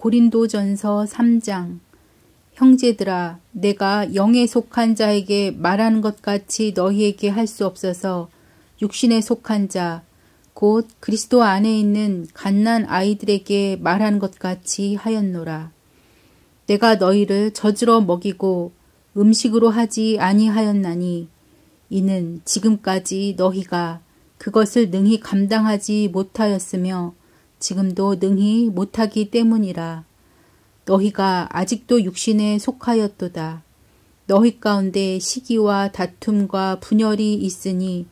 고린도전서 3장. 형제들아, 내가 영에 속한 자에게 말하는 것 같이 너희에게 할 수 없어서 육신에 속한 자, 곧 그리스도 안에 있는 갓난 아이들에게 말하는 것 같이 하였노라. 내가 너희를 젖으러 먹이고 음식으로 하지 아니하였나니 이는 지금까지 너희가 그것을 능히 감당하지 못하였으며 지금도 능히 못하기 때문이라. 너희가 아직도 육신에 속하였도다. 너희 가운데 시기와 다툼과 분열이 있으니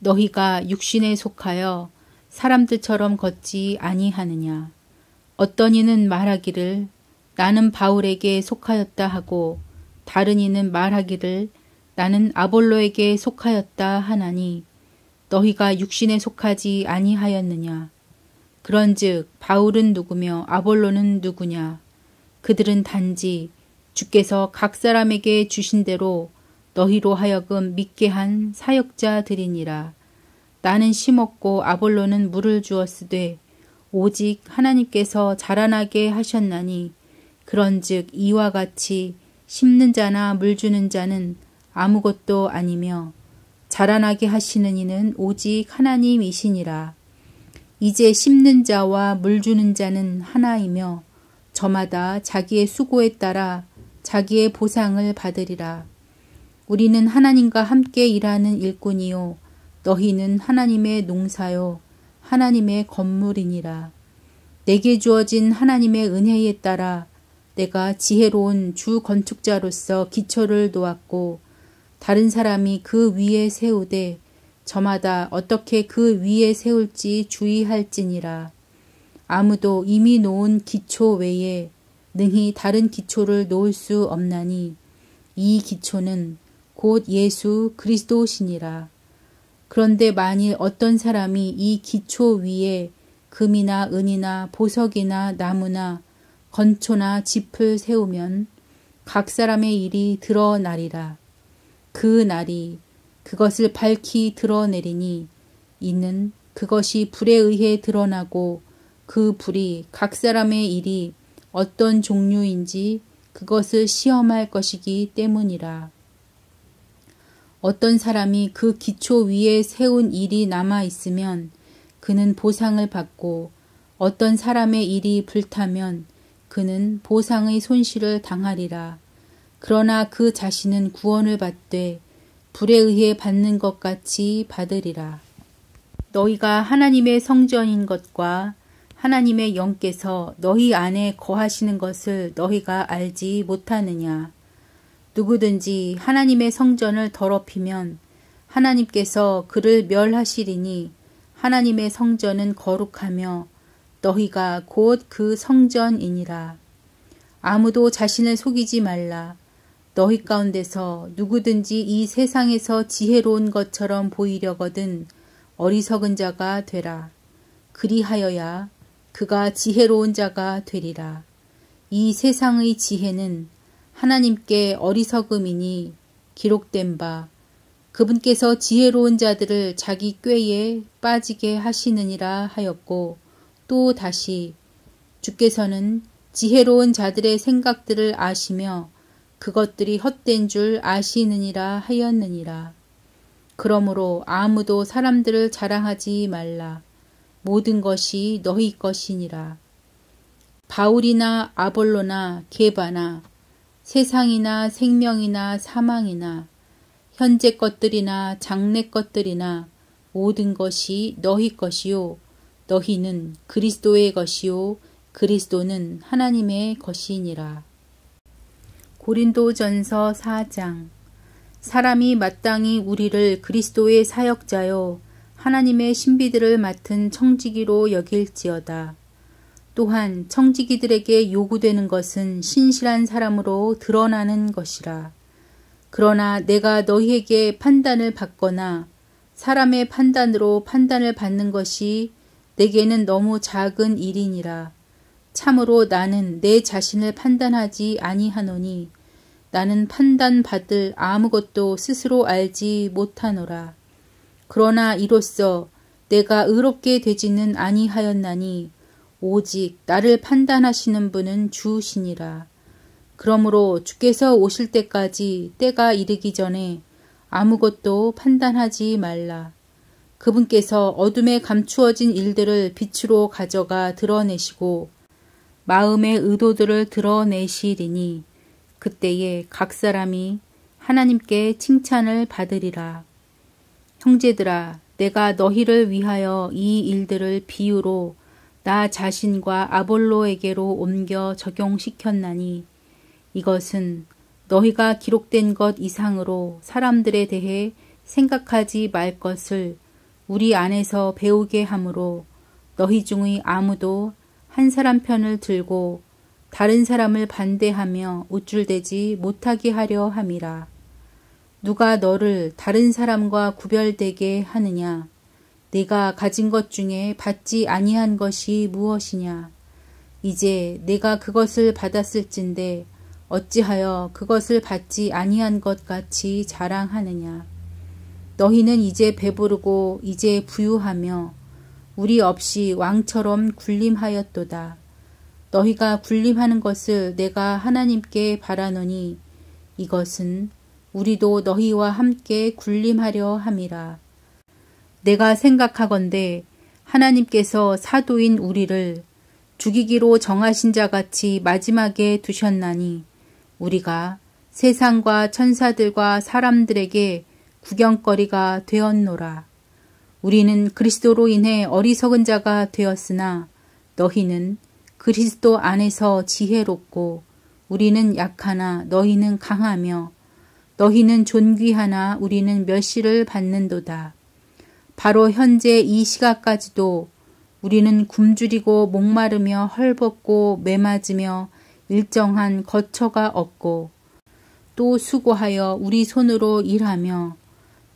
너희가 육신에 속하여 사람들처럼 걷지 아니하느냐. 어떤 이는 말하기를 나는 바울에게 속하였다 하고 다른 이는 말하기를 나는 아볼로에게 속하였다 하나니 너희가 육신에 속하지 아니하였느냐. 그런즉 바울은 누구며 아볼로는 누구냐. 그들은 단지 주께서 각 사람에게 주신 대로 너희로 하여금 믿게 한 사역자들이니라. 나는 심었고 아볼로는 물을 주었으되 오직 하나님께서 자라나게 하셨나니 그런즉 이와 같이 심는 자나 물 주는 자는 아무것도 아니며 자라나게 하시는 이는 오직 하나님이시니라. 이제 심는 자와 물 주는 자는 하나이며 저마다 자기의 수고에 따라 자기의 보상을 받으리라. 우리는 하나님과 함께 일하는 일꾼이요 너희는 하나님의 농사요 하나님의 건물이니라. 내게 주어진 하나님의 은혜에 따라 내가 지혜로운 주 건축자로서 기초를 놓았고 다른 사람이 그 위에 세우되 저마다 어떻게 그 위에 세울지 주의할지니라. 아무도 이미 놓은 기초 외에 능히 다른 기초를 놓을 수 없나니 이 기초는 곧 예수 그리스도시니라. 그런데 만일 어떤 사람이 이 기초 위에 금이나 은이나 보석이나 나무나 건초나 짚을 세우면 각 사람의 일이 드러나리라. 그 날이 그것을 밝히 드러내리니 이는 그것이 불에 의해 드러나고 그 불이 각 사람의 일이 어떤 종류인지 그것을 시험할 것이기 때문이라. 어떤 사람이 그 기초 위에 세운 일이 남아 있으면 그는 보상을 받고 어떤 사람의 일이 불타면 그는 보상의 손실을 당하리라. 그러나 그 자신은 구원을 받되 불에 의해 받는 것 같이 받으리라. 너희가 하나님의 성전인 것과 하나님의 영께서 너희 안에 거하시는 것을 너희가 알지 못하느냐. 누구든지 하나님의 성전을 더럽히면 하나님께서 그를 멸하시리니 하나님의 성전은 거룩하며 너희가 곧 그 성전이니라. 아무도 자신을 속이지 말라. 너희 가운데서 누구든지 이 세상에서 지혜로운 것처럼 보이려거든 어리석은 자가 되라. 그리하여야 그가 지혜로운 자가 되리라. 이 세상의 지혜는 하나님께 어리석음이니 기록된 바 그분께서 지혜로운 자들을 자기 꾀에 빠지게 하시느니라 하였고 또 다시 주께서는 지혜로운 자들의 생각들을 아시며 그것들이 헛된 줄 아시느니라 하였느니라. 그러므로 아무도 사람들을 자랑하지 말라. 모든 것이 너희 것이니라. 바울이나 아볼로나 게바나 세상이나 생명이나 사망이나 현재 것들이나 장래 것들이나 모든 것이 너희 것이요 너희는 그리스도의 것이요 그리스도는 하나님의 것이니라. 고린도전서 4장. 사람이 마땅히 우리를 그리스도의 사역자요 하나님의 신비들을 맡은 청지기로 여길지어다. 또한 청지기들에게 요구되는 것은 신실한 사람으로 드러나는 것이라. 그러나 내가 너희에게 판단을 받거나 사람의 판단으로 판단을 받는 것이 내게는 너무 작은 일이니라. 참으로 나는 내 자신을 판단하지 아니하노니 나는 판단받을 아무것도 스스로 알지 못하노라. 그러나 이로써 내가 의롭게 되지는 아니하였나니 오직 나를 판단하시는 분은 주시니라. 그러므로 주께서 오실 때까지 때가 이르기 전에 아무것도 판단하지 말라. 그분께서 어둠에 감추어진 일들을 빛으로 가져가 드러내시고 마음의 의도들을 드러내시리니 그때에 각 사람이 하나님께 칭찬을 받으리라. 형제들아, 내가 너희를 위하여 이 일들을 비유로 나 자신과 아볼로에게로 옮겨 적용시켰나니 이것은 너희가 기록된 것 이상으로 사람들에 대해 생각하지 말 것을 우리 안에서 배우게 하므로 너희 중의 아무도 한 사람 편을 들고 다른 사람을 반대하며 우쭐대지 못하게 하려 함이라. 누가 너를 다른 사람과 구별되게 하느냐? 내가 가진 것 중에 받지 아니한 것이 무엇이냐? 이제 내가 그것을 받았을진데 어찌하여 그것을 받지 아니한 것 같이 자랑하느냐? 너희는 이제 배부르고 이제 부유하며 우리 없이 왕처럼 군림하였도다. 너희가 군림하는 것을 내가 하나님께 바라노니 이것은 우리도 너희와 함께 군림하려 함이라. 내가 생각하건대 하나님께서 사도인 우리를 죽이기로 정하신 자같이 마지막에 두셨나니 우리가 세상과 천사들과 사람들에게 구경거리가 되었노라. 우리는 그리스도로 인해 어리석은 자가 되었으나 너희는 그리스도 안에서 지혜롭고 우리는 약하나 너희는 강하며 너희는 존귀하나 우리는 멸시를 받는도다. 바로 현재 이 시각까지도 우리는 굶주리고 목마르며 헐벗고 매맞으며 일정한 거처가 없고 또 수고하여 우리 손으로 일하며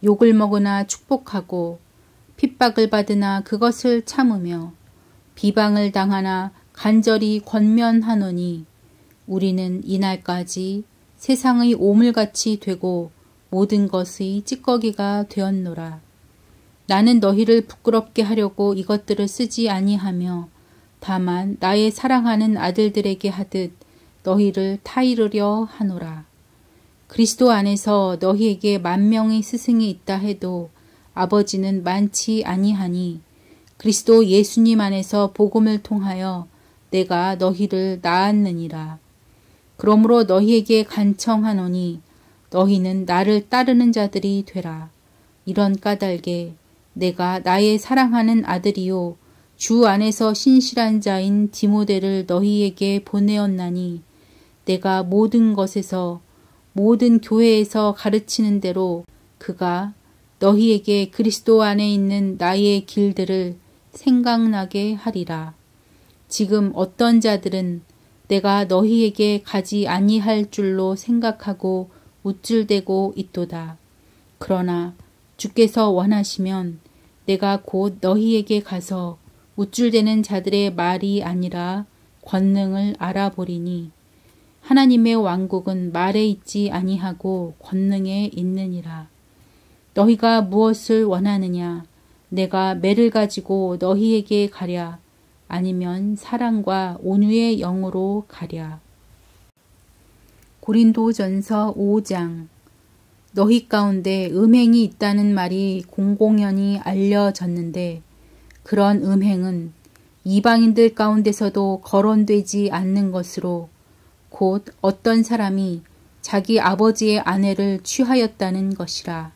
욕을 먹으나 축복하고 핍박을 받으나 그것을 참으며 비방을 당하나 간절히 권면하노니 우리는 이날까지 세상의 오물같이 되고 모든 것의 찌꺼기가 되었노라. 나는 너희를 부끄럽게 하려고 이것들을 쓰지 아니하며 다만 나의 사랑하는 아들들에게 하듯 너희를 타이르려 하노라. 그리스도 안에서 너희에게 10,000명의 스승이 있다 해도 아버지는 많지 아니하니 그리스도 예수님 안에서 복음을 통하여 내가 너희를 낳았느니라. 그러므로 너희에게 간청하노니 너희는 나를 따르는 자들이 되라. 이런 까닭에 내가 나의 사랑하는 아들이요 주 안에서 신실한 자인 디모데를 너희에게 보내었나니 내가 모든 것에서 모든 교회에서 가르치는 대로 그가 너희에게 그리스도 안에 있는 나의 길들을 생각나게 하리라. 지금 어떤 자들은 내가 너희에게 가지 아니할 줄로 생각하고 우쭐대고 있도다. 그러나 주께서 원하시면 내가 곧 너희에게 가서 우쭐대는 자들의 말이 아니라 권능을 알아보리니 하나님의 왕국은 말에 있지 아니하고 권능에 있느니라. 너희가 무엇을 원하느냐? 내가 매를 가지고 너희에게 가랴? 아니면 사랑과 온유의 영으로 가랴? 고린도전서 5장. 너희 가운데 음행이 있다는 말이 공공연히 알려졌는데 그런 음행은 이방인들 가운데서도 거론되지 않는 것으로 곧 어떤 사람이 자기 아버지의 아내를 취하였다는 것이라.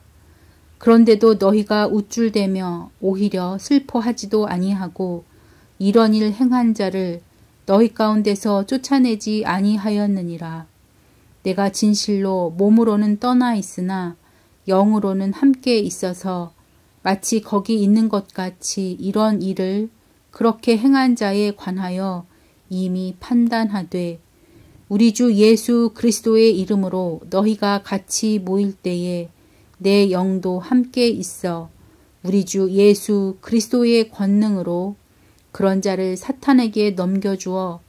그런데도 너희가 우쭐대며 오히려 슬퍼하지도 아니하고 이런 일 행한 자를 너희 가운데서 쫓아내지 아니하였느니라. 내가 진실로 몸으로는 떠나 있으나 영으로는 함께 있어서 마치 거기 있는 것 같이 이런 일을 그렇게 행한 자에 관하여 이미 판단하되 우리 주 예수 그리스도의 이름으로 너희가 같이 모일 때에 내 영도 함께 있어 우리 주 예수 그리스도의 권능으로 그런 자를 사탄에게 넘겨주어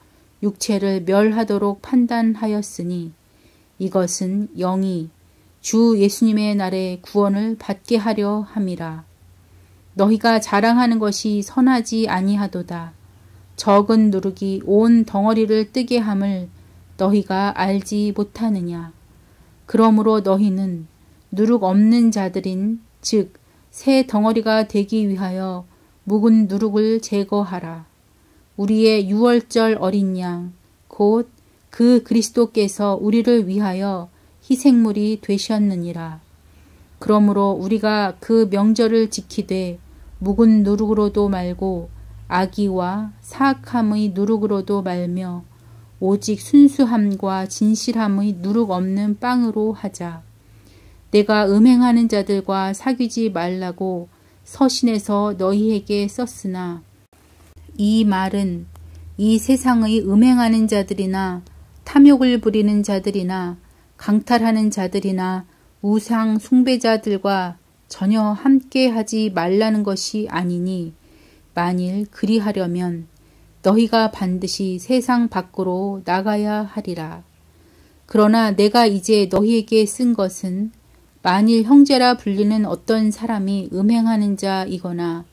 육체를 멸하도록 판단하였으니 이것은 영이 주 예수님의 날에 구원을 받게 하려 함이라. 너희가 자랑하는 것이 선하지 아니하도다. 적은 누룩이 온 덩어리를 뜨게 함을 너희가 알지 못하느냐. 그러므로 너희는 누룩 없는 자들인 즉 새 덩어리가 되기 위하여 묵은 누룩을 제거하라. 우리의 유월절 어린 양 곧 그 그리스도께서 우리를 위하여 희생물이 되셨느니라. 그러므로 우리가 그 명절을 지키되 묵은 누룩으로도 말고 악의와 사악함의 누룩으로도 말며 오직 순수함과 진실함의 누룩 없는 빵으로 하자. 내가 음행하는 자들과 사귀지 말라고 서신에서 너희에게 썼으나 이 말은 이 세상의 음행하는 자들이나 탐욕을 부리는 자들이나 강탈하는 자들이나 우상 숭배자들과 전혀 함께하지 말라는 것이 아니니 만일 그리하려면 너희가 반드시 세상 밖으로 나가야 하리라. 그러나 내가 이제 너희에게 쓴 것은 만일 형제라 불리는 어떤 사람이 음행하는 자이거나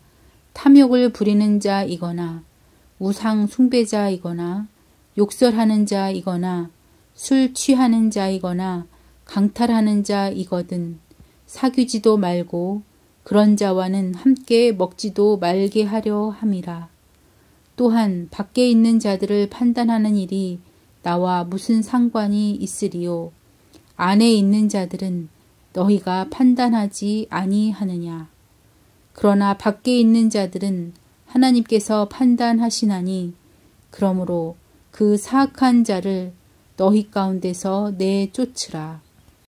탐욕을 부리는 자이거나 우상 숭배자이거나 욕설하는 자이거나 술 취하는 자이거나 강탈하는 자이거든 사귀지도 말고 그런 자와는 함께 먹지도 말게 하려 함이라. 또한 밖에 있는 자들을 판단하는 일이 나와 무슨 상관이 있으리요. 안에 있는 자들은 너희가 판단하지 아니하느냐. 그러나 밖에 있는 자들은 하나님께서 판단하시나니 그러므로 그 사악한 자를 너희 가운데서 내쫓으라.